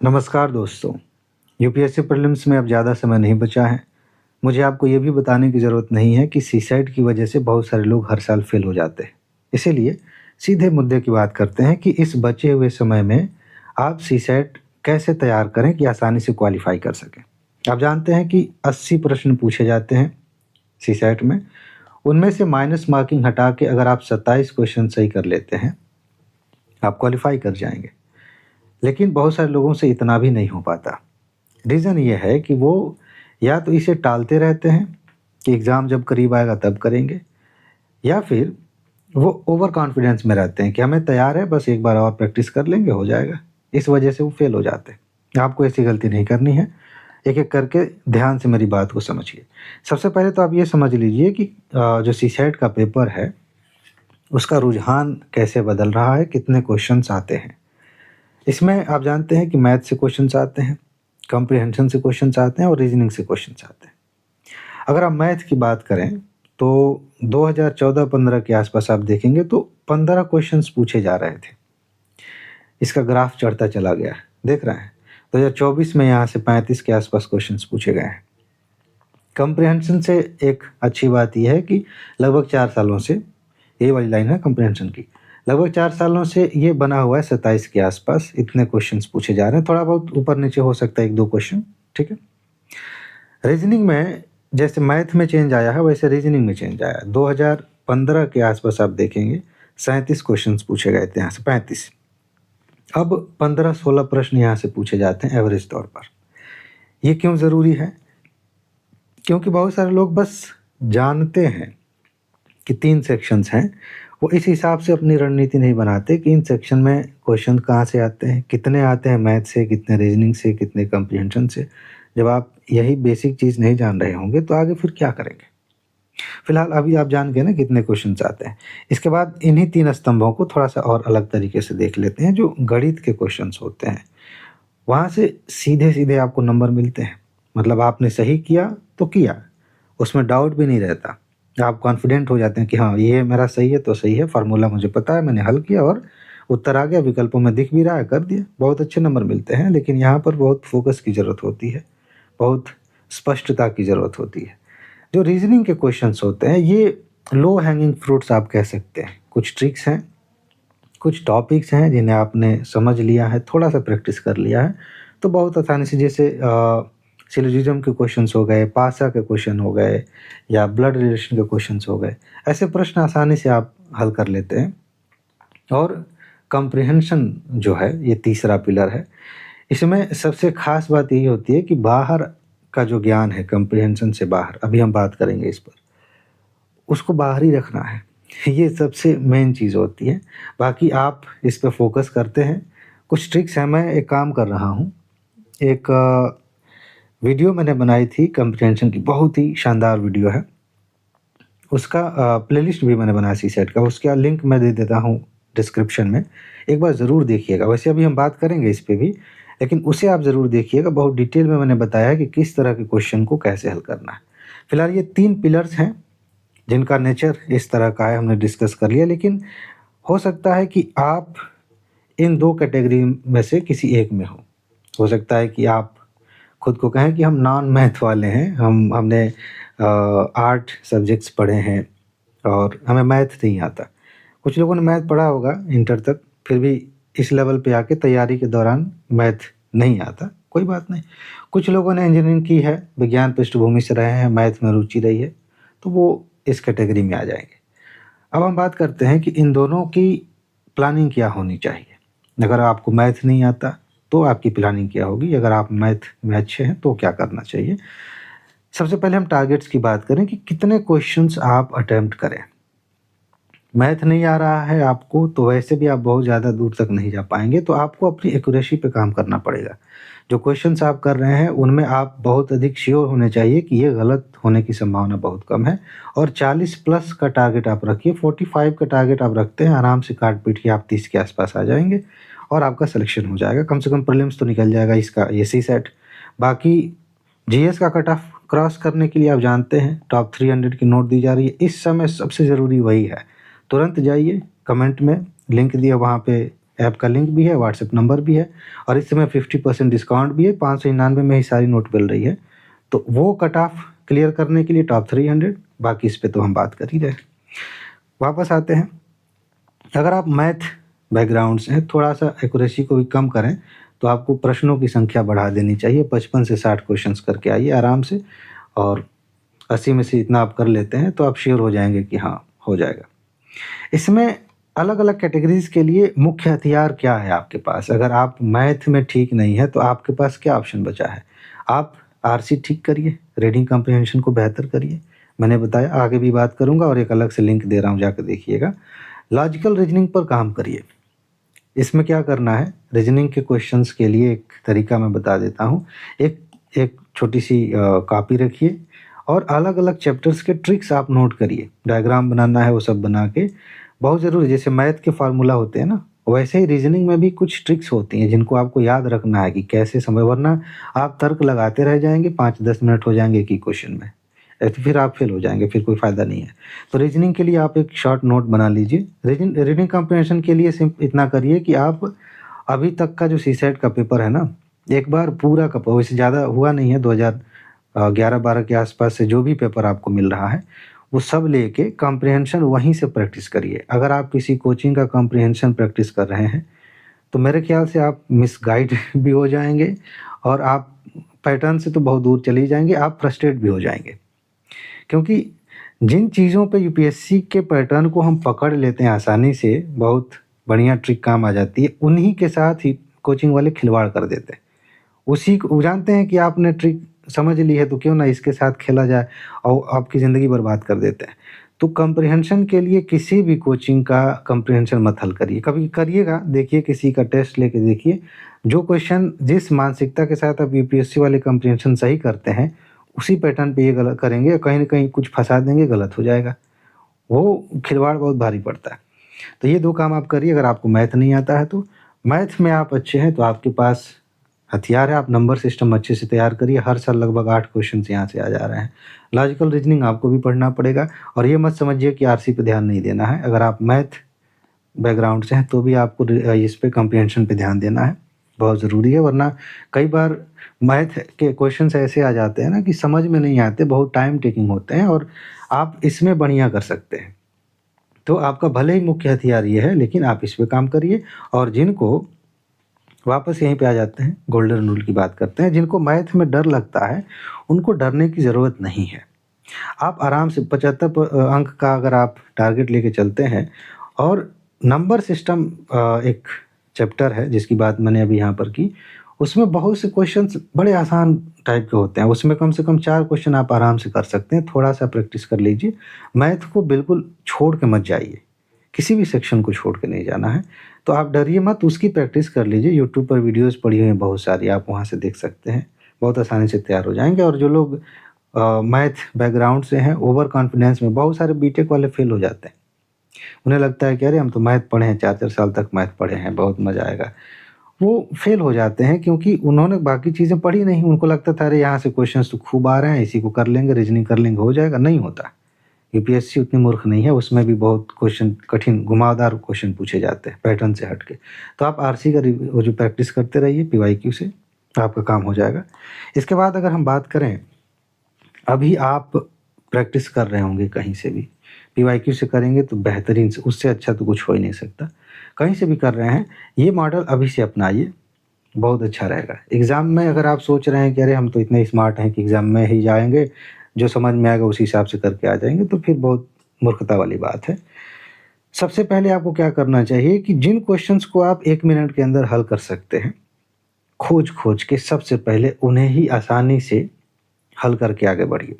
नमस्कार दोस्तों। UPSC prelims में अब ज़्यादा समय नहीं बचा है। मुझे आपको ये भी बताने की ज़रूरत नहीं है कि सीसैट की वजह से बहुत सारे लोग हर साल फेल हो जाते हैं। इसीलिए सीधे मुद्दे की बात करते हैं कि इस बचे हुए समय में आप सीसैट कैसे तैयार करें कि आसानी से क्वालिफ़ाई कर सकें। आप जानते हैं कि 80 प्रश्न पूछे जाते हैं सीसैट में। उनमें से माइनस मार्किंग हटा के अगर आप 27 क्वेश्चन सही कर लेते हैं, आप क्वालिफ़ाई कर जाएँगे। लेकिन बहुत सारे लोगों से इतना भी नहीं हो पाता। रीज़न ये है कि वो या तो इसे टालते रहते हैं कि एग्ज़ाम जब करीब आएगा तब करेंगे, या फिर वो ओवर कॉन्फिडेंस में रहते हैं कि हमें तैयार है, बस एक बार और प्रैक्टिस कर लेंगे, हो जाएगा। इस वजह से वो फेल हो जाते हैं। आपको ऐसी गलती नहीं करनी है। एक-एक करके ध्यान से मेरी बात को समझिए। सबसे पहले तो आप ये समझ लीजिए कि जो सीसैट का पेपर है, उसका रुझान कैसे बदल रहा है, कितने क्वेश्चन्स आते हैं। इसमें आप जानते हैं कि मैथ से क्वेश्चन्स आते हैं, कॉम्प्रिहेंशन से क्वेश्चन्स आते हैं और रीजनिंग से क्वेश्चन्स आते हैं। अगर आप मैथ की बात करें तो 2014-15 के आसपास आप देखेंगे तो 15 क्वेश्चन्स पूछे जा रहे थे। इसका ग्राफ चढ़ता चला गया है, देख रहे हैं। 2024 में यहाँ से 35 के आसपास क्वेश्चन्स पूछे गए हैं। कॉम्प्रिहेंशन से एक अच्छी बात यह है कि लगभग 4 सालों से, ये वाली लाइन है कॉम्प्रिहेंशन की, लगभग 4 सालों से ये बना हुआ है 27 के आसपास, इतने क्वेश्चन्स पूछे जा रहे हैं। थोड़ा बहुत ऊपर नीचे हो सकता है 1-2 क्वेश्चन, ठीक है। रीजनिंग में जैसे मैथ में चेंज आया है वैसे रीजनिंग में चेंज आया है। 2015 के आसपास आप देखेंगे 37 क्वेश्चन्स पूछे गए थे, यहाँ से 35। अब 15-16 प्रश्न यहाँ से पूछे जाते हैं एवरेज तौर पर। ये क्यों ज़रूरी है? क्योंकि बहुत सारे लोग बस जानते हैं कि 3 सेक्शंस हैं, वो इस हिसाब से अपनी रणनीति नहीं बनाते कि इन सेक्शन में क्वेश्चन कहाँ से आते हैं, कितने आते हैं मैथ से, कितने रीजनिंग से, कितने कॉम्प्रिहेंशन से। जब आप यही बेसिक चीज़ नहीं जान रहे होंगे तो आगे फिर क्या करेंगे? फिलहाल अभी आप जान गए ना कितने क्वेश्चन्स आते हैं। इसके बाद इन्हीं 3 स्तंभों को थोड़ा-सा और अलग तरीके से देख लेते हैं, जो गणित के क्वेश्चन्स होते हैं। वहाँ से सीधे-सीधे आपको नंबर मिलते हैं। मतलब आपने सही किया तो किया, उसमें डाउट भी नहीं रहता। आप कॉन्फिडेंट हो जाते हैं कि हाँ, ये मेरा सही है तो सही है, फ़ॉर्मूला मुझे पता है, मैंने हल किया और उत्तर आ गया, विकल्पों में दिख भी रहा है, कर दिया। बहुत अच्छे नंबर मिलते हैं, लेकिन यहाँ पर बहुत फ़ोकस की ज़रूरत होती है, बहुत स्पष्टता की ज़रूरत होती है। जो रीज़निंग के क्वेश्चन्स होते हैं, ये लो हैंगिंग फ्रूट्स आप कह सकते हैं। कुछ ट्रिक्स हैं, कुछ टॉपिक्स हैं जिन्हें आपने समझ लिया है, थोड़ा-सा प्रैक्टिस कर लिया है, तो बहुत आसानी से, जैसे सिलोजिज़म के क्वेश्चन्स हो गए, पासा के क्वेश्चन हो गए या ब्लड रिलेशन के क्वेश्चन्स हो गए, ऐसे प्रश्न आसानी से आप हल कर लेते हैं। और कॉम्प्रिहेंशन जो है, ये तीसरा पिलर है। इसमें सबसे ख़ास बात यही होती है कि बाहर का जो ज्ञान है कॉम्प्रिहेंशन से बाहर, अभी हम बात करेंगे इस पर, उसको बाहर ही रखना है। ये सबसे मेन चीज़ होती है। बाकी आप इस पे फ़ोकस करते हैं। कुछ ट्रिक्स हैं, मैं एक काम कर रहा हूँ। एक वीडियो मैंने बनाई थी कॉम्प्रिहेंशन की, बहुत ही शानदार वीडियो है। उसका प्लेलिस्ट भी मैंने बनाया सीसैट का, उसका लिंक मैं दे देता हूँ डिस्क्रिप्शन में। एक बार ज़रूर देखिएगा। वैसे अभी हम बात करेंगे इस पे भी, लेकिन उसे आप ज़रूर देखिएगा। बहुत डिटेल में मैंने बताया है कि किस तरह के क्वेश्चन को कैसे हल करना है। फिलहाल ये 3 पिलर्स हैं जिनका नेचर इस तरह का है, हमने डिस्कस कर लिया। लेकिन हो सकता है कि आप इन 2 कैटेगरी में से किसी एक में हो। हो सकता है कि आप खुद को कहें कि हम नॉन मैथ वाले हैं, हमने आर्ट सब्जेक्ट्स पढ़े हैं और हमें मैथ नहीं आता। कुछ लोगों ने मैथ पढ़ा होगा इंटर तक, फिर भी इस लेवल पे आके तैयारी के दौरान मैथ नहीं आता, कोई बात नहीं। कुछ लोगों ने इंजीनियरिंग की है, विज्ञान पृष्ठभूमि से रहे हैं, मैथ में रुचि रही है, तो वो इस कैटेगरी में आ जाएँगे। अब हम बात करते हैं कि इन दोनों की प्लानिंग क्या होनी चाहिए। अगर आपको मैथ नहीं आता तो आपकी प्लानिंग क्या होगी, अगर आप मैथ में अच्छे हैं तो क्या करना चाहिए। सबसे पहले हम टारगेट्स की बात करें कि कितने क्वेश्चंस आप अटेम्प्ट करें। मैथ नहीं आ रहा है आपको तो वैसे भी आप बहुत ज़्यादा दूर तक नहीं जा पाएँगे, तो आपको अपनी एक्यूरेसी पे काम करना पड़ेगा। जो क्वेश्चंस आप कर रहे हैं उनमें आप बहुत अधिक श्योर होने चाहिए कि ये गलत होने की संभावना बहुत कम है, और 40 प्लस का टारगेट आप रखिए। 45 का टारगेट आप रखते हैं, आराम से काट-पीट के आप 30 के आसपास आ जाएँगे और आपका सिलेक्शन हो जाएगा। कम से कम प्रीलिम्स तो निकल जाएगा इसका, ये सीसैट। बाकी जीएस का कट ऑफ क्रॉस करने के लिए आप जानते हैं टॉप 300 की नोट दी जा रही है। इस समय सबसे ज़रूरी वही है। तुरंत जाइए, कमेंट में लिंक दिया, वहाँ पे ऐप का लिंक भी है, व्हाट्सएप नंबर भी है और इस समय 50% डिस्काउंट भी है। 599 में ही सारी नोट मिल रही है। तो वो कट ऑफ क्लियर करने के लिए टॉप 300, बाकी इस पे तो हम बात कर ही रहे। वापस आते हैं, अगर आप मैथ बैकग्राउंड से हैं, थोड़ा सा एक्यूरेसी को भी कम करें तो आपको प्रश्नों की संख्या बढ़ा देनी चाहिए। 55 से 60 क्वेश्चंस करके आइए आराम से, और 80 में से इतना आप कर लेते हैं तो आप श्योर हो जाएंगे कि हाँ हो जाएगा। इसमें अलग अलग कैटेगरीज के लिए मुख्य हथियार क्या है आपके पास? अगर आप मैथ में ठीक नहीं है तो आपके पास क्या ऑप्शन बचा है? आप आरसी ठीक करिए, रीडिंग कॉम्प्रिहेंशन को बेहतर करिए, मैंने बताया, आगे भी बात करूंगा और एक अलग से लिंक दे रहा हूँ, जाकर देखिएगा। लॉजिकल रीजनिंग पर काम करिए। इसमें क्या करना है, रीजनिंग के क्वेश्चंस के लिए एक तरीका मैं बता देता हूँ। एक छोटी सी कॉपी रखिए और अलग अलग चैप्टर्स के ट्रिक्स आप नोट करिए। डायग्राम बनाना है वो सब बना के, बहुत ज़रूरी, जैसे मैथ के फार्मूला होते हैं ना, वैसे ही रीजनिंग में भी कुछ ट्रिक्स होती हैं जिनको आपको याद रखना है कि कैसे समय, वरना आप तर्क लगाते रह जाएंगे, 5-10 मिनट हो जाएंगे एक ही क्वेश्चन में, तो फिर आप फेल हो जाएंगे, फिर कोई फ़ायदा नहीं है। तो रीजनिंग के लिए आप एक शॉर्ट नोट बना लीजिए। रीडिंग कॉम्प्रिहेंशन के लिए सिर्फ इतना करिए कि आप अभी तक का जो सीसेट का पेपर है ना, एक बार पूरा का, वैसे ज़्यादा हुआ नहीं है, 2011-12 के आसपास से जो भी पेपर आपको मिल रहा है वो सब लेके कॉम्प्रिहेंशन वहीं से प्रैक्टिस करिए। अगर आप किसी कोचिंग का कॉम्प्रिहेंशन प्रैक्टिस कर रहे हैं तो मेरे ख्याल से आप मिसगाइड भी हो जाएंगे और आप पैटर्न से तो बहुत दूर चले जाएंगे, आप फ्रस्ट्रेट भी हो जाएंगे। क्योंकि जिन चीज़ों पे यूपीएससी के पैटर्न को हम पकड़ लेते हैं आसानी से, बहुत बढ़िया ट्रिक काम आ जाती है, उन्हीं के साथ ही कोचिंग वाले खिलवाड़ कर देते हैं। उसी को जानते हैं कि आपने ट्रिक समझ ली है तो क्यों ना इसके साथ खेला जाए, और आपकी ज़िंदगी बर्बाद कर देते हैं। तो कॉम्प्रिहेंशन के लिए किसी भी कोचिंग का कॉम्प्रिहेंशन मत हल करिए, कभी करिएगा, देखिए किसी का टेस्ट लेके देखिए, जो क्वेश्चन जिस मानसिकता के साथ आप यूपीएससी वाले कॉम्प्रिहेंशन सही करते हैं उसी पैटर्न पे ये गलत करेंगे, कहीं ना कहीं कुछ फंसा देंगे, गलत हो जाएगा, वो खिलवाड़ बहुत भारी पड़ता है। तो ये 2 काम आप करिए। अगर आपको मैथ नहीं आता है तो मैथ में आप अच्छे हैं तो आपके पास हथियार है, आप नंबर सिस्टम अच्छे से तैयार करिए। हर साल लगभग 8 क्वेश्चन यहाँ से आ जा रहे हैं। लॉजिकल रीजनिंग आपको भी पढ़ना पड़ेगा, और ये मत समझिए कि आरसी पे ध्यान नहीं देना है। अगर आप मैथ बैकग्राउंड से हैं तो भी आपको इस पे कॉम्प्रिहेंशन पे ध्यान देना है, बहुत ज़रूरी है। वरना कई बार मैथ के क्वेश्चंस ऐसे आ जाते हैं ना कि समझ में नहीं आते, बहुत टाइम टेकिंग होते हैं, और आप इसमें बढ़िया कर सकते हैं। तो आपका भले ही मुख्य हथियार ये है, लेकिन आप इस पे काम करिए। और जिनको, वापस यहीं पे आ जाते हैं, गोल्डन रूल की बात करते हैं, जिनको मैथ में डर लगता है उनको डरने की ज़रूरत नहीं है। आप आराम से 75 अंक का अगर आप टारगेट लेके चलते हैं, और नंबर सिस्टम एक चैप्टर है जिसकी बात मैंने अभी यहाँ पर की, उसमें बहुत से क्वेश्चंस बड़े आसान टाइप के होते हैं, उसमें कम से कम 4 क्वेश्चन आप आराम से कर सकते हैं। थोड़ा सा प्रैक्टिस कर लीजिए, मैथ को बिल्कुल छोड़ के मत जाइए, किसी भी सेक्शन को छोड़ के नहीं जाना है। तो आप डरिए मत, उसकी प्रैक्टिस कर लीजिए। यूट्यूब पर वीडियोस पड़ी हुई हैं बहुत सारी, आप वहाँ से देख सकते हैं, बहुत आसानी से तैयार हो जाएंगे। और जो लोग मैथ बैकग्राउंड से हैं, ओवर कॉन्फिडेंस में, बहुत सारे बीटेक वाले फेल हो जाते हैं। उन्हें लगता है कि अरे हम तो मैथ पढ़े हैं, 4-4 साल तक मैथ पढ़े हैं, बहुत मज़ा आएगा। वो फेल हो जाते हैं क्योंकि उन्होंने बाकी चीज़ें पढ़ी नहीं। उनको लगता था अरे यहाँ से क्वेश्चंस तो खूब आ रहे हैं, इसी को कर लेंगे, रीजनिंग कर लेंगे, हो जाएगा। नहीं होता। यूपीएससी उतनी मूर्ख नहीं है, उसमें भी बहुत क्वेश्चन कठिन घुमावदार क्वेश्चन पूछे जाते हैं पैटर्न से हट के। तो आप आरसी का वो जो प्रैक्टिस करते रहिए पीवाईक्यू से, आपका काम हो जाएगा। इसके बाद अगर हम बात करें, अभी आप प्रैक्टिस कर रहे होंगे कहीं से भी, पीवाईक्यू से करेंगे तो बेहतरीन से, उससे अच्छा तो कुछ हो ही नहीं सकता। कहीं से भी कर रहे हैं, ये मॉडल अभी से अपनाइए, बहुत अच्छा रहेगा। एग्ज़ाम में अगर आप सोच रहे हैं कि अरे हम तो इतने स्मार्ट हैं कि एग्ज़ाम में ही जाएंगे, जो समझ में आएगा उसी हिसाब से करके आ जाएंगे, तो फिर बहुत मूर्खता वाली बात है। सबसे पहले आपको क्या करना चाहिए कि जिन क्वेश्चंस को आप 1 मिनट के अंदर हल कर सकते हैं, खोज के सबसे पहले उन्हें ही आसानी से हल करके आगे बढ़िए।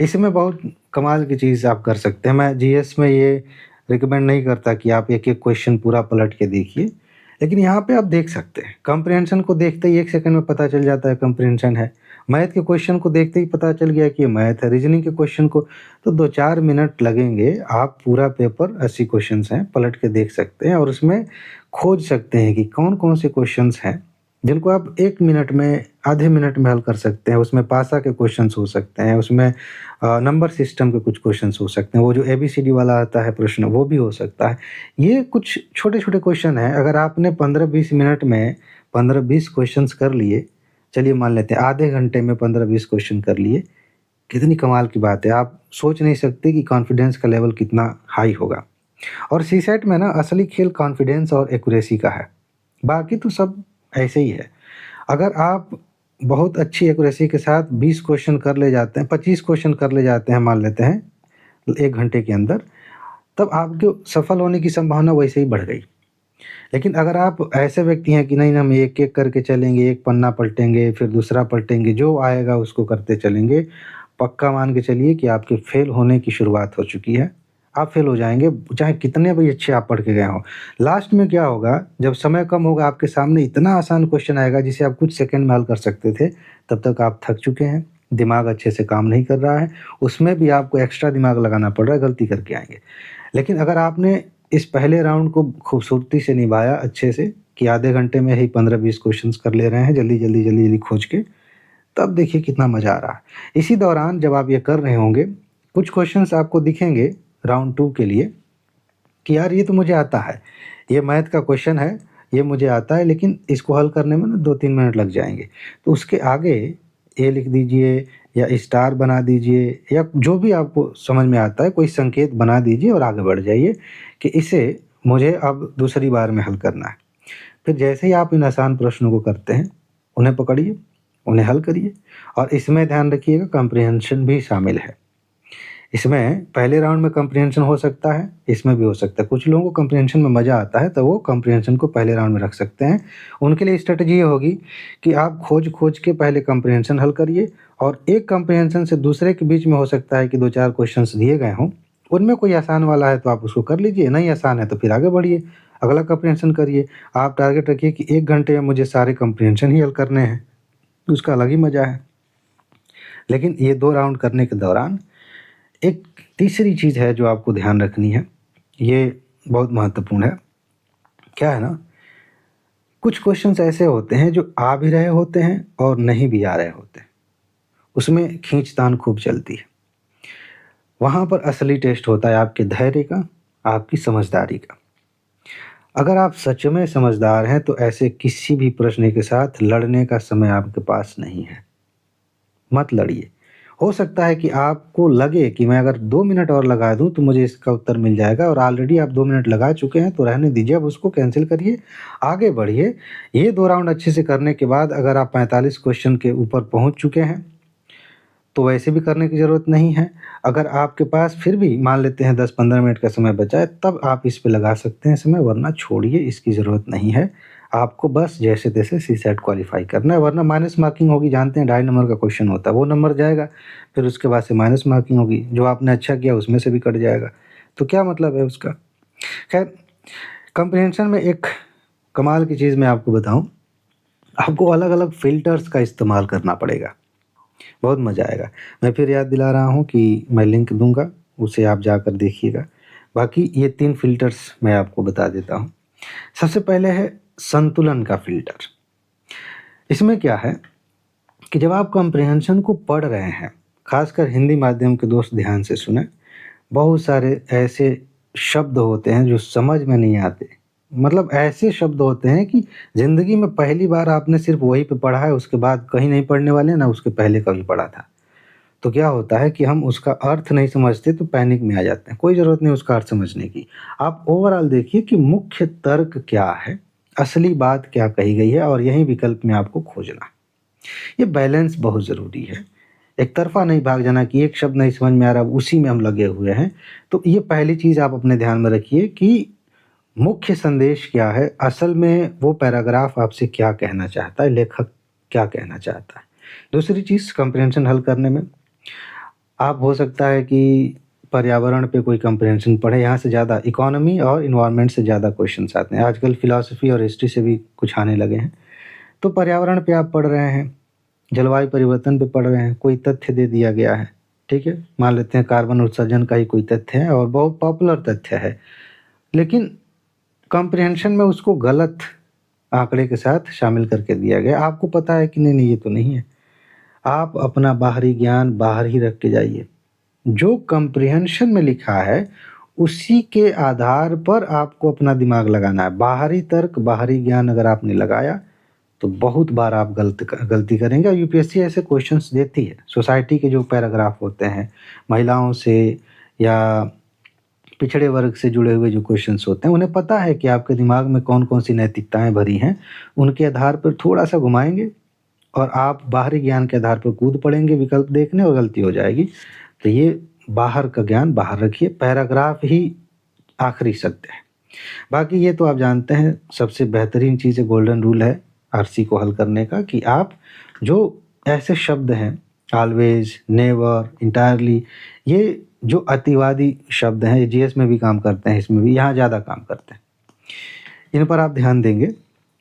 इसमें बहुत कमाल की चीज़ आप कर सकते हैं। मैं जीएस में ये रिकमेंड नहीं करता कि आप एक-एक क्वेश्चन पूरा पलट के देखिए, लेकिन यहाँ पे आप देख सकते हैं। कॉम्प्रिहेंशन को देखते ही 1 सेकंड में पता चल जाता है कॉम्प्रिहेंशन है। मैथ के क्वेश्चन को देखते ही पता चल गया कि ये मैथ है। रीजनिंग के क्वेश्चन को तो 2-4 मिनट लगेंगे, आप पूरा पेपर 80 क्वेश्चंस हैं, पलट के देख सकते हैं और उसमें खोज सकते हैं कि कौन-कौन से क्वेश्चंस हैं जिनको आप 1 मिनट में, आधे मिनट में हल कर सकते हैं। उसमें पासा के क्वेश्चंस हो सकते हैं, उसमें नंबर सिस्टम के कुछ क्वेश्चंस हो सकते हैं, वो जो एबीसीडी वाला आता है प्रश्न वो भी हो सकता है। ये कुछ छोटे-छोटे क्वेश्चन हैं, अगर आपने 15-20 मिनट में 15-20 क्वेश्चंस कर लिए, चलिए मान लेते हैं आधे घंटे में 15-20 क्वेश्चन कर लिए, कितनी कमाल की बात है। आप सोच नहीं सकते कि कॉन्फिडेंस का लेवल कितना हाई होगा। और सीसैट में ना असली खेल कॉन्फिडेंस और एक्यूरेसी का है, बाकी तो सब ऐसे ही है। अगर आप बहुत अच्छी एक्यूरेसी के साथ 20 क्वेश्चन कर ले जाते हैं, 25 क्वेश्चन कर ले जाते हैं मान लेते हैं 1 घंटे के अंदर, तब आपके सफल होने की संभावना वैसे ही बढ़ गई। लेकिन अगर आप ऐसे व्यक्ति हैं कि नहीं हम एक-एक करके चलेंगे, एक पन्ना पलटेंगे, फिर दूसरा पलटेंगे, जो आएगा उसको करते चलेंगे, पक्का मान के चलिए कि आपके फेल होने की शुरुआत हो चुकी है। आप फेल हो जाएँगे, चाहे कितने भी अच्छे आप पढ़ के गए हों। लास्ट में क्या होगा, जब समय कम होगा आपके सामने इतना आसान क्वेश्चन आएगा जिसे आप कुछ सेकंड में हल कर सकते थे, तब तक आप थक चुके हैं, दिमाग अच्छे से काम नहीं कर रहा है, उसमें भी आपको एक्स्ट्रा दिमाग लगाना पड़ रहा है, गलती करके आएँगे। लेकिन अगर आपने इस पहले राउंड को खूबसूरती से निभाया अच्छे से, कि आधे घंटे में ही 15-20 क्वेश्चंस कर ले रहे हैं जल्दी-जल्दी खोज के, तब देखिए कितना मज़ा आ रहा है। इसी दौरान जब आप ये कर रहे होंगे, कुछ क्वेश्चंस आपको दिखेंगे राउंड 2 के लिए कि यार ये तो मुझे आता है, ये मैथ का क्वेश्चन है, ये मुझे आता है, लेकिन इसको हल करने में ना 2-3 मिनट लग जाएँगे। तो उसके आगे ए लिख दीजिए या स्टार बना दीजिए या जो भी आपको समझ में आता है, कोई संकेत बना दीजिए और आगे बढ़ जाइए कि इसे मुझे अब दूसरी बार में हल करना है। फिर जैसे ही आप इन आसान प्रश्नों को करते हैं, उन्हें पकड़िए, उन्हें हल करिए और इसमें ध्यान रखिएगा कॉम्प्रिहेंशन भी शामिल है। इसमें पहले राउंड में कॉम्प्रिहेंशन हो सकता है, इसमें भी हो सकता है। कुछ लोगों को कॉम्प्रिहेंशन में मज़ा आता है, तो वो कॉम्प्रिहेंशन को पहले राउंड में रख सकते हैं। उनके लिए स्ट्रैटेजी ये होगी कि आप खोज-खोज के पहले कॉम्प्रिहेंशन हल करिए और एक कॉम्प्रिहेंशन से दूसरे के बीच में हो सकता है कि 2-4 क्वेश्चंस दिए गए हों, उनमें कोई आसान वाला है तो आप उसको कर लीजिए, नहीं आसान है तो फिर आगे बढ़िए, अगला कॉम्प्रिहेंशन करिए। आप टारगेट रखिए कि 1 घंटे में मुझे सारे कॉम्प्रिहेंशन ही हल करने हैं, उसका अलग ही मज़ा है। लेकिन ये 2 राउंड करने के दौरान एक तीसरी चीज़ है जो आपको ध्यान रखनी है, ये बहुत महत्वपूर्ण है। क्या है ना, कुछ क्वेश्चंस ऐसे होते हैं जो आ भी रहे होते हैं और नहीं भी आ रहे होते हैं। उसमें खींचतान खूब चलती है। वहाँ पर असली टेस्ट होता है आपके धैर्य का, आपकी समझदारी का। अगर आप सच में समझदार हैं तो ऐसे किसी भी प्रश्न के साथ लड़ने का समय आपके पास नहीं है। मत लड़िए। हो सकता है कि आपको लगे कि मैं अगर 2 मिनट और लगा दूँ तो मुझे इसका उत्तर मिल जाएगा और ऑलरेडी आप 2 मिनट लगा चुके हैं, तो रहने दीजिए, अब उसको कैंसल करिए, आगे बढ़िए। ये 2 राउंड अच्छे से करने के बाद अगर आप 45 क्वेश्चन के ऊपर पहुँच चुके हैं, तो वैसे भी करने की ज़रूरत नहीं है। अगर आपके पास फिर भी मान लेते हैं 10-15 मिनट का समय बचा है, तब आप इस पे लगा सकते हैं समय, वरना छोड़िए, इसकी ज़रूरत नहीं है। आपको बस जैसे-तैसे सीसैट क्वालीफाई करना है, वरना माइनस मार्किंग होगी, जानते हैं 2.5 नंबर का क्वेश्चन होता है, वो नंबर जाएगा, फिर उसके बाद से माइनस मार्किंग होगी, जो आपने अच्छा किया उसमें से भी कट जाएगा। तो क्या मतलब है उसका? खैर, कॉम्प्रिहेंशन में एक कमाल की चीज़ मैं आपको बताऊँ, आपको अलग-अलग फ़िल्टर्स का इस्तेमाल करना पड़ेगा। बहुत मज़ा आएगा। मैं फिर याद दिला रहा हूँ कि मैं लिंक दूँगा, उसे आप जाकर देखिएगा। बाकी ये 3 फ़िल्टर्स मैं आपको बता देता हूँ। सबसे पहले है संतुलन का फ़िल्टर। इसमें क्या है कि जब आप कॉम्प्रिहेंशन को पढ़ रहे हैं, ख़ासकर हिंदी माध्यम के दोस्त ध्यान से सुनें, बहुत सारे ऐसे शब्द होते हैं जो समझ में नहीं आते। मतलब ऐसे शब्द होते हैं कि ज़िंदगी में पहली बार आपने सिर्फ़ वहीं पे पढ़ा है, उसके बाद कहीं नहीं पढ़ने वाले, ना उसके पहले कभी पढ़ा था। तो क्या होता है कि हम उसका अर्थ नहीं समझते तो पैनिक में आ जाते हैं। कोई ज़रूरत नहीं उसका अर्थ समझने की। आप ओवरऑल देखिए कि मुख्य तर्क क्या है, असली बात क्या कही गई है और यही विकल्प में आपको खोजना है। ये बैलेंस बहुत ज़रूरी है। एक तरफ़ा नहीं भाग जाना कि एक शब्द नहीं समझ में आ रहा, उसी में हम लगे हुए हैं। तो ये पहली चीज़ आप अपने ध्यान में रखिए कि मुख्य संदेश क्या है, असल में वो पैराग्राफ आपसे क्या कहना चाहता है, लेखक क्या कहना चाहता है। दूसरी चीज़ कॉम्प्रिहेंशन हल करने में आप हो सकता है कि पर्यावरण पे कोई कॉम्प्रिहेंशन पढ़े, यहाँ से ज़्यादा इकोनॉमी और एनवायरनमेंट से ज़्यादा क्वेश्चन्स आते हैं। आजकल फ़िलॉसफ़ी और हिस्ट्री से भी कुछ आने लगे हैं। तो पर्यावरण पे आप पढ़ रहे हैं, जलवायु परिवर्तन पे पढ़ रहे हैं, कोई तथ्य दे दिया गया है, ठीक है? मान लेते हैं कार्बन उत्सर्जन का ही कोई तथ्य है और बहुत पॉपुलर तथ्य है, लेकिन कॉम्प्रिहेंशन में उसको गलत आंकड़े के साथ शामिल करके दिया गया। आपको पता है कि नहीं, नहीं ये तो नहीं है। आप अपना बाहरी ज्ञान बाहर ही रख के जाइए। जो कम्प्रिहेंशन में लिखा है, उसी के आधार पर आपको अपना दिमाग लगाना है। बाहरी तर्क, बाहरी ज्ञान अगर आपने लगाया, तो बहुत बार आप गलती करेंगे। और यूपीएससी ऐसे क्वेश्चंस देती है। सोसाइटी के जो पैराग्राफ होते हैं, महिलाओं से या पिछड़े वर्ग से जुड़े हुए जो क्वेश्चंस होते हैं, उन्हें पता है कि आपके दिमाग में कौन-कौन सी नैतिकताएँ भरी हैं। उनके आधार पर थोड़ा-सा घुमाएँगे और आप बाहरी ज्ञान के आधार पर कूद पड़ेंगे विकल्प देखने और गलती हो जाएगी। तो ये बाहर का ज्ञान बाहर रखिए, पैराग्राफ ही आखिरी सत्य है। बाकी ये तो आप जानते हैं, सबसे बेहतरीन चीज़ है, गोल्डन रूल है आरसी को हल करने का, कि आप जो ऐसे शब्द हैं ऑलवेज, नेवर, इंटायरली, ये जो अतिवादी शब्द हैं, ये जीएस में भी काम करते हैं, इसमें भी, यहाँ ज़्यादा काम करते हैं। इन पर आप ध्यान देंगे,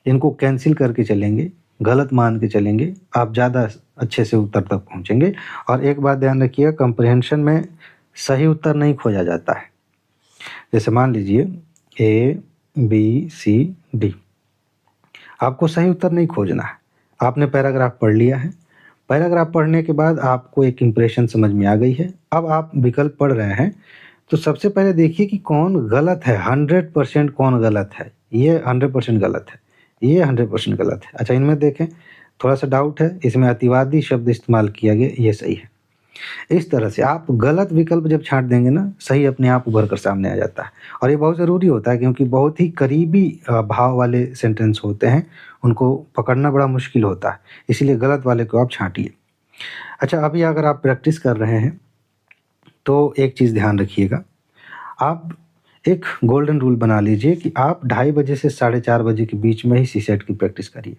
इनको कैंसिल करके चलेंगे, गलत मान के चलेंगे, आप ज़्यादा अच्छे से उत्तर तक पहुँचेंगे। और एक बात ध्यान रखिएगा, कम्प्रिहेंशन में सही उत्तर नहीं खोजा जाता है। जैसे मान लीजिए ए, बी, सी, डी, आपको सही उत्तर नहीं खोजना है। आपने पैराग्राफ पढ़ लिया है, पैराग्राफ पढ़ने के बाद आपको एक इम्प्रेशन समझ में आ गई है। अब आप विकल्प पढ़ रहे हैं, तो सबसे पहले देखिए कि कौन गलत है, 100% कौन गलत है। ये 100% गलत है, ये 100% गलत है। अच्छा, इनमें देखें, थोड़ा-सा डाउट है, इसमें अतिवादी शब्द इस्तेमाल किया गया, ये सही है। इस तरह से आप गलत विकल्प जब छाँट देंगे ना, सही अपने आप उभर कर सामने आ जाता है। और ये बहुत ज़रूरी होता है, क्योंकि बहुत ही करीबी भाव वाले सेंटेंस होते हैं, उनको पकड़ना बड़ा मुश्किल होता है, इसीलिए गलत वाले को आप छाँटिए। अच्छा, अभी अगर आप प्रैक्टिस कर रहे हैं, तो एक चीज़ ध्यान रखिएगा, आप एक गोल्डन रूल बना लीजिए कि आप 2:30 बजे से 4:30 बजे के बीच में ही सीसेट की प्रैक्टिस करिए।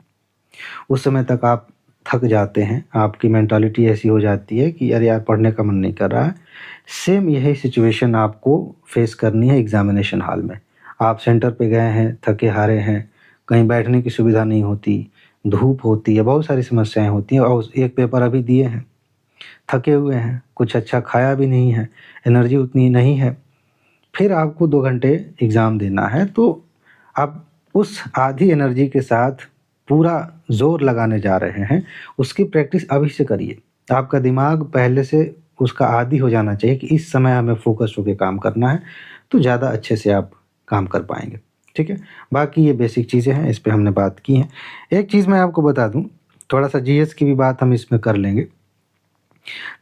उस समय तक आप थक जाते हैं, आपकी मेंटालिटी ऐसी हो जाती है कि अरे यार, पढ़ने का मन नहीं कर रहा है। सेम यही सिचुएशन आपको फेस करनी है एग्ज़ामिनेशन हॉल में। आप सेंटर पे गए हैं, थके हारे हैं, कहीं बैठने की सुविधा नहीं होती, धूप होती है, बहुत सारी समस्याएँ होती हैं, और एक पेपर अभी दिए हैं, थके हुए हैं, कुछ अच्छा खाया भी नहीं है, एनर्जी उतनी नहीं है, फिर आपको 2 घंटे एग्ज़ाम देना है, तो आप उस आधी एनर्जी के साथ पूरा ज़ोर लगाने जा रहे हैं, उसकी प्रैक्टिस अभी से करिए। आपका दिमाग पहले से उसका आदी हो जाना चाहिए कि इस समय हमें फ़ोकस होके काम करना है, तो ज़्यादा अच्छे से आप काम कर पाएँगे, ठीक है? बाकी ये बेसिक चीज़ें हैं, इस पे हमने बात की है। एक चीज़ मैं आपको बता दूँ, थोड़ा-सा जीएस की भी बात हम इसमें कर लेंगे।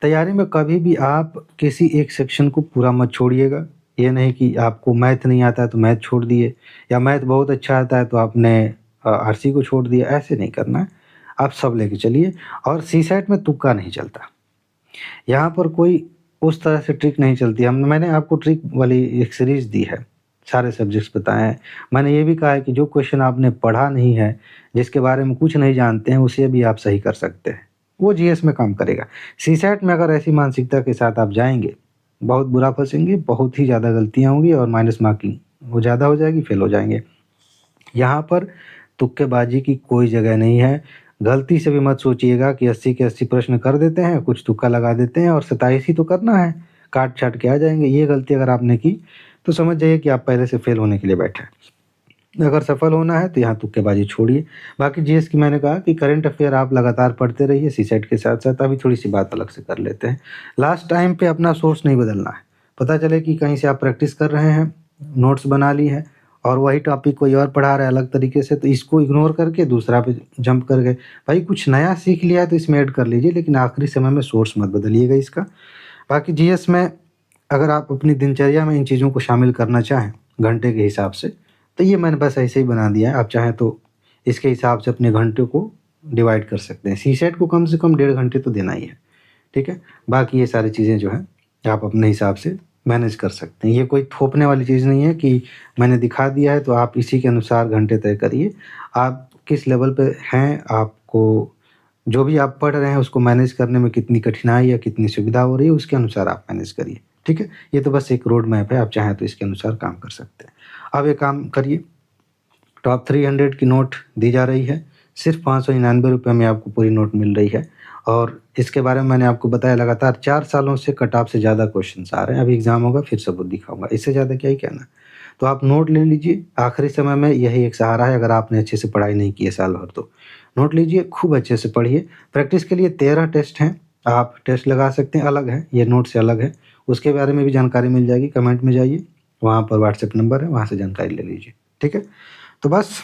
तैयारी में कभी भी आप किसी एक सेक्शन को पूरा मत छोड़िएगा। ये नहीं कि आपको मैथ नहीं आता है तो मैथ छोड़ दिए, या मैथ बहुत अच्छा आता है तो आपने आरसी को छोड़ दिया, ऐसे नहीं करना है। आप सब लेके चलिए, और सीसैट में तुक्का नहीं चलता। यहाँ पर कोई उस तरह से ट्रिक नहीं चलती। मैंने आपको ट्रिक वाली एक सीरीज़ दी है, सारे सब्जेक्ट्स बताए हैं। मैंने ये भी कहा है कि जो क्वेश्चन आपने पढ़ा नहीं है, जिसके बारे में कुछ नहीं जानते हैं, उसे भी आप सही कर सकते हैं। वो जीएस में काम करेगा। सीसैट में अगर ऐसी मानसिकता के साथ आप जाएँगे, बहुत बुरा फँसेंगे, बहुत ही ज़्यादा गलतियाँ होंगी और माइनस मार्किंग वो ज़्यादा हो जाएगी, फेल हो जाएँगे। यहाँ पर तुक्केबाजी की कोई जगह नहीं है। गलती से भी मत सोचिएगा कि 80 के 80 प्रश्न कर देते हैं, कुछ तुक्का लगा देते हैं और 27 ही तो करना है, काट-छाँट के आ जाएँगे। ये गलती अगर आपने की, तो समझ जाइए कि आप पहले से फेल होने के लिए बैठे हैं। अगर सफल होना है तो यहाँ तुक्केबाजी छोड़िए। बाकी जीएस की मैंने कहा कि करंट अफ़ेयर आप लगातार पढ़ते रहिए सीसेट के साथ-साथ। अभी थोड़ी-सी बात अलग से कर लेते हैं। लास्ट टाइम पे अपना सोर्स नहीं बदलना है। पता चले कि कहीं से आप प्रैक्टिस कर रहे हैं, नोट्स बना ली है और वही टॉपिक कोई और पढ़ा रहा है अलग तरीके से, तो इसको इग्नोर करके दूसरा पे जंप कर गए। भाई, कुछ नया सीख लिया है तो इसमें ऐड कर लीजिए, लेकिन आखिरी समय में सोर्स मत बदलिएगा इसका। बाकी जीएस में अगर आप अपनी दिनचर्या में इन चीज़ों को शामिल करना चाहें घंटे के हिसाब से, तो ये मैंने बस ऐसे ही बना दिया है। आप चाहें तो इसके हिसाब से अपने घंटों को डिवाइड कर सकते हैं। सीसेट को कम से कम 1.5 घंटे तो देना ही है, ठीक है? बाकी ये सारी चीज़ें जो हैं, आप अपने हिसाब से मैनेज कर सकते हैं। ये कोई थोपने वाली चीज़ नहीं है कि मैंने दिखा दिया है तो आप इसी के अनुसार घंटे तय करिए। आप किस लेवल पे हैं, आपको जो भी आप पढ़ रहे हैं उसको मैनेज करने में कितनी कठिनाई या कितनी सुविधा हो रही है, उसके अनुसार आप मैनेज करिए, ठीक है? ये तो बस एक रोड मैप है, आप चाहें तो इसके अनुसार काम कर सकते हैं। अब एक काम करिए, टॉप 300 की नोट दी जा रही है, सिर्फ ₹599 में आपको पूरी नोट मिल रही है, और इसके बारे में मैंने आपको बताया लगातार 4 सालों से कट ऑफ से ज़्यादा क्वेश्चंस आ रहे हैं। अभी एग्ज़ाम होगा फिर सबूत दिखाऊँगा, इससे ज़्यादा क्या ही कहना। तो आप नोट ले लीजिए, आखिरी समय में यही एक सहारा है अगर आपने अच्छे से पढ़ाई नहीं की है साल भर तो। नोट लीजिए, खूब अच्छे से पढ़िए। प्रैक्टिस के लिए 13 टेस्ट हैं, आप टेस्ट लगा सकते हैं, अलग है, ये नोट से अलग है। उसके बारे में भी जानकारी मिल जाएगी, कमेंट में जाइए, वहाँ पर व्हाट्सएप नंबर है, वहाँ से जानकारी ले लीजिए, ठीक है? तो बस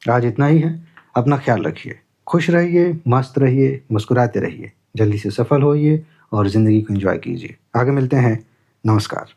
आज इतना ही है। अपना ख्याल रखिए, खुश रहिए, मस्त रहिए, मुस्कुराते रहिए, जल्दी से सफल होइए और ज़िंदगी को एंजॉय कीजिए। आगे मिलते हैं, नमस्कार।